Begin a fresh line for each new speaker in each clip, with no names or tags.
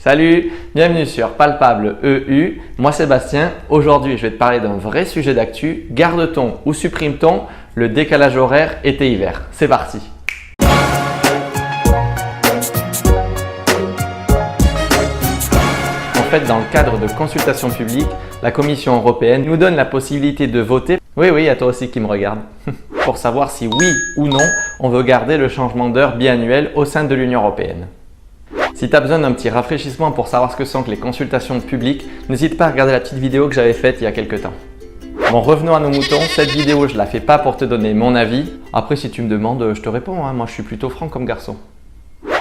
Salut, bienvenue sur Palpable EU, moi Sébastien. Aujourd'hui, je vais te parler d'un vrai sujet d'actu. Garde-t-on ou supprime-t-on le décalage horaire été-hiver? C'est parti! En fait, dans le cadre de consultation publique, la Commission européenne nous donne la possibilité de voter. Oui, il y a toi aussi qui me regarde. Pour savoir si oui ou non, on veut garder le changement d'heure biannuel au sein de l'Union européenne. Si tu as besoin d'un petit rafraîchissement pour savoir ce que sont que les consultations publiques, n'hésite pas à regarder la petite vidéo que j'avais faite il y a quelques temps. Bon, revenons à nos moutons. Cette vidéo, je la fais pas pour te donner mon avis. Après, si tu me demandes, je te réponds. Moi, je suis plutôt franc comme garçon.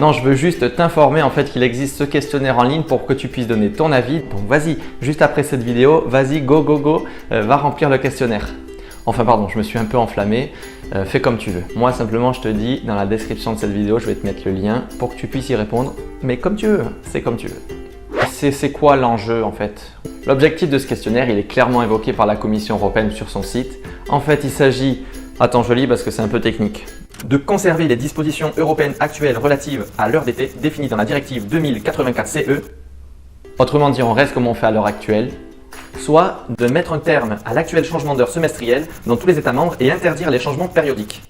Non, je veux juste t'informer en fait qu'il existe ce questionnaire en ligne pour que tu puisses donner ton avis. Donc vas-y, juste après cette vidéo, vas-y, go, va remplir le questionnaire. Enfin pardon, je me suis un peu enflammé, fais comme tu veux. Moi simplement je te dis, dans la description de cette vidéo, je vais te mettre le lien pour que tu puisses y répondre. Mais comme tu veux, c'est comme tu veux. C'est quoi l'enjeu en fait? L'objectif de ce questionnaire, il est clairement évoqué par la Commission européenne sur son site. En fait, il s'agit, attends je lis parce que c'est un peu technique, de conserver les dispositions européennes actuelles relatives à l'heure d'été définies dans la directive 2084/CE. Autrement dit, on reste comme on fait à l'heure actuelle. Soit de mettre un terme à l'actuel changement d'heure semestriel dans tous les États membres et interdire les changements périodiques.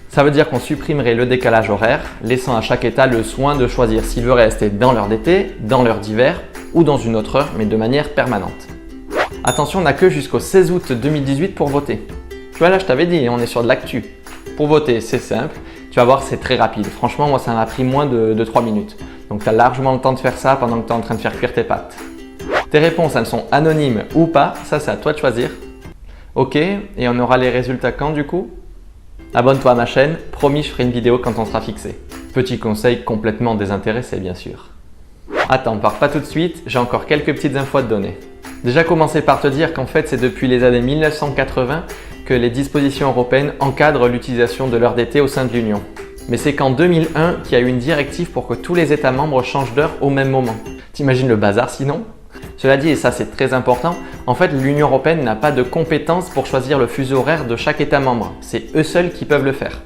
Ça veut dire qu'on supprimerait le décalage horaire, laissant à chaque État le soin de choisir s'il veut rester dans l'heure d'été, dans l'heure d'hiver ou dans une autre heure, mais de manière permanente. Attention, on n'a que jusqu'au 16 août 2018 pour voter. Tu vois là, je t'avais dit, on est sur de l'actu. Pour voter, c'est simple. Tu vas voir, c'est très rapide. Franchement, moi, ça m'a pris moins de 3 minutes. Donc, tu as largement le temps de faire ça pendant que tu es en train de faire cuire tes pâtes. Tes réponses, elles sont anonymes ou pas, ça c'est à toi de choisir. Ok, et on aura les résultats quand du coup? Abonne-toi à ma chaîne, promis je ferai une vidéo quand on sera fixé. Petit conseil complètement désintéressé bien sûr. Attends, pars pas tout de suite, j'ai encore quelques petites infos à te donner. Déjà commencer par te dire qu'en fait c'est depuis les années 1980 que les dispositions européennes encadrent l'utilisation de l'heure d'été au sein de l'Union. Mais c'est qu'en 2001 qu'il y a eu une directive pour que tous les États membres changent d'heure au même moment. T'imagines le bazar sinon? Cela dit, et ça c'est très important, en fait l'Union européenne n'a pas de compétence pour choisir le fuseau horaire de chaque État membre. C'est eux seuls qui peuvent le faire.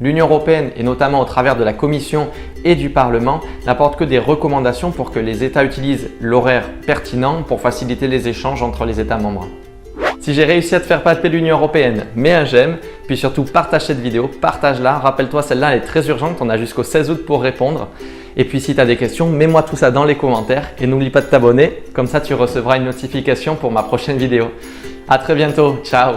L'Union européenne, et notamment au travers de la Commission et du Parlement, n'apporte que des recommandations pour que les États utilisent l'horaire pertinent pour faciliter les échanges entre les États membres. Si j'ai réussi à te faire palper l'Union européenne, mets un j'aime, puis surtout partage cette vidéo, partage-la. Rappelle-toi, celle-là elle est très urgente, on a jusqu'au 16 août pour répondre. Et puis si tu as des questions, mets-moi tout ça dans les commentaires et n'oublie pas de t'abonner, comme ça tu recevras une notification pour ma prochaine vidéo. À très bientôt, ciao!